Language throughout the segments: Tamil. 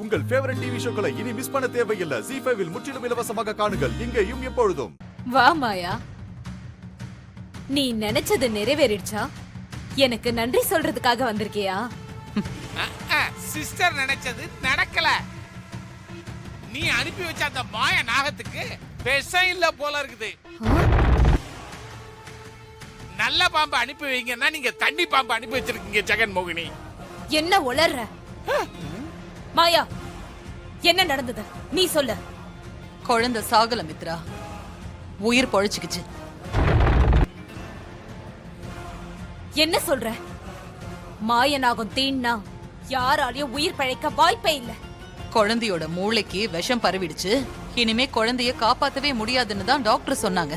உங்கள் ஃபேவரட் டிவி ஷோக்களை இனி மிஸ் பண்ண தேவையில்லை. ZEE5 இல் முற்றிலும் இலவசமாக காணுங்கள். இங்கேயும் எப்பொழுதும். வா மாயா, நீ நினைச்சது நிறைவேறிடுச்சா? எனக்கு நன்றி சொல்றதுக்காக வந்திருக்கியா? சிஸ்டர் நினைச்சது நடக்கல. நீ அனுப்பி வச்ச அந்த மாய நாகத்துக்கு விஷம் இல்ல போல இருக்குது. நல்ல பாம்பு அனுப்பி வைங்கன்னா நீங்க தண்ணி பாம்பு அனுப்பி வச்சிருக்கீங்க ஜெகன் மோகினி. என்ன உளர்ற? மாயா, என்ன நடந்தது நீ சொல்லு. குழந்தை சாகல மித்ரா, உயிர் பொழைச்சுக்குச்சு. என்ன சொல்ற? மாயனாகும் தீன்னா யாராலையும் உயிர் பிழைக்க வாய்ப்பே இல்ல. குழந்தையோட மூளைக்கு விஷம் பரவிடுச்சு. இனிமே குழந்தைய காப்பாத்தவே முடியாதுன்னு தான் டாக்டர் சொன்னாங்க.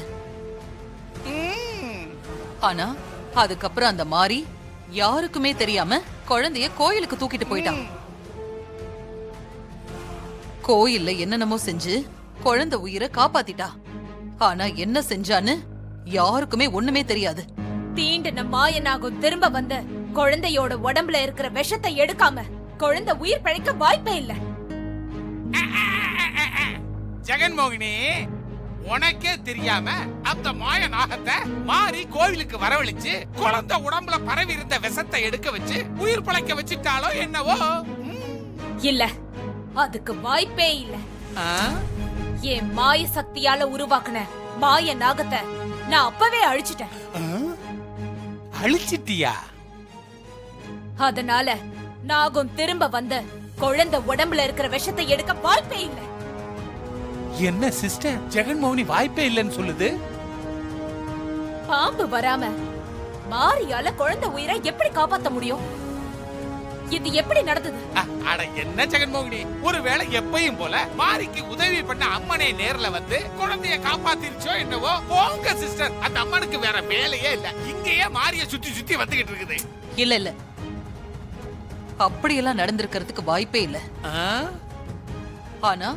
ஆனா அதுக்கப்புறம் அந்த மாறி யாருக்குமே தெரியாம குழந்தைய கோயிலுக்கு தூக்கிட்டு போயிட்டான். கோயில்ல என்னென்னமோ செஞ்சு குழந்தை உயிரை காப்பாத்திட்டா. ஆனா என்ன செஞ்சான்னு யாருக்குமே ஒண்ணுமே தெரியாது. தீண்டின மாயனாகும் திரும்ப வந்து குழந்தையோட உடம்புல இருக்கிற விஷத்தை எடுக்காம குழந்தை உயிர் பிழைக்க வாய்ப்பே இல்ல. ஜெகன் மோகினி, உனக்கே தெரியாம அந்த மாய நாகத்தை மாறி கோவிலுக்கு வரவழைச்சு குழந்தை உடம்புல பரவி இருந்த விஷத்தை எடுக்க வச்சு உயிர் பிழைக்க வச்சுட்டாலோ என்னவோ? இல்ல, அதுக்கு வாய்ப்பே இல்ல. என் மாய சக்தியால உருவாக்குன மாய நாகத்தை நான் அப்பவே அழிச்சிட்டேன். அழிச்சிட்டியா? அதனால நாகம் திரும்ப வந்து குழந்தை உடம்புல இருக்கிற விஷத்தை எடுக்க வாய்ப்பே இல்ல. என்ன சிஸ்டர், ஜெகன் மோகினி வாய்ப்பே இல்லைன்னு சொல்லுது? பாம்பு வராம மாரியால குழந்தை உயிரை எப்படி காப்பாத்த முடியும்? இது எப்படி நடந்தது? அட என்ன ஜெகன் மோகினி, ஒருவேளை எப்பயும் போல மாரிக்கு உதவி பண்ண அம்மனே நேர்ல வந்து குழந்தைய காப்பாத்திருச்சோ என்னவோ? போங்க சிஸ்டர், அந்த அம்மனுக்கு வேற வேலையே இல்ல, இங்கேயே மாரிய சுத்தி சுத்தி வந்துகிட்டு இருக்குது. இல்ல இல்ல, அப்படியெல்லாம் நடந்திருக்கிறதுக்கு வாய்ப்பே இல்ல. ஆனா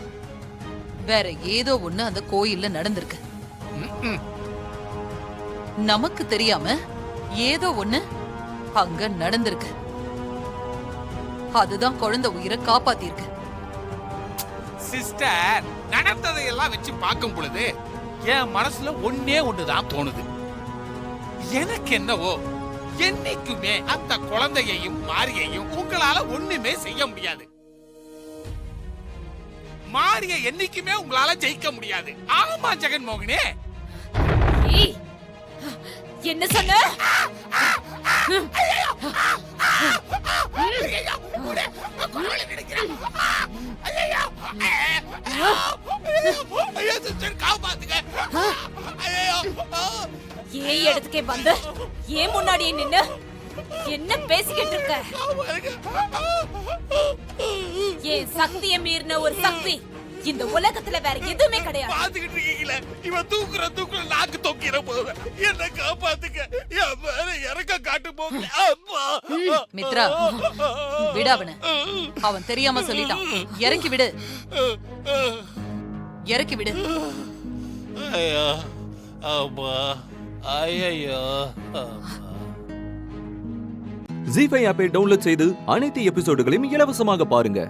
வேற ஏதோ ஒண்ணு அந்த கோயில்ல நடந்திருக்கு. நமக்கு தெரியாம ஏதோ ஒண்ணு அங்க நடந்திருக்கு. அதுதான் குழந்தை உயிரை காப்பாத்திருக்கு. சிஸ்டர், நடந்ததையெல்லாம் வச்சு பார்க்கும் பொழுது என் மனசுல ஒன்னே ஒண்ணுதான் தோணுது. எனக்கு என்னவோ என்னைக்குமே அந்த குழந்தையையும் மாரியையும் உங்களால ஒண்ணுமே செய்ய முடியாது. மாரிய என்னைக்குமே உங்களால ஜெயிக்க முடியாது. ஆமா ஜெகன் மோகினி. என்ன சொன்ன? ஏன் இடத்துக்கே வந்து ஏன் முன்னாடியே நின்னு என்ன பேசிக்கிட்டு இருக்க? ஏன் சக்தியை மீறின ஒரு சக்தி இந்த உலகத்துல வேற எதுவுமே கிடையாது. பாத்துக்கிட்டு இருக்கீங்களே, இவன் தூக்குற நாக்கு தொக்கிற போது என்ன காப்பாத்துக்க, என் மேல இறக்க காட்டு போங்க. மித்ரா, விடு அவனை. அவன் தெரியாம சொல்லிட்டான். இறக்கி விடு, இறக்கி விடு. ஐயோ அம்மா, ஐயோ. ZEE5 ஆப்பை டவுன்லோட் செய்து அனைத்து எபிசோடுகளையும் இலவசமாக பாருங்க.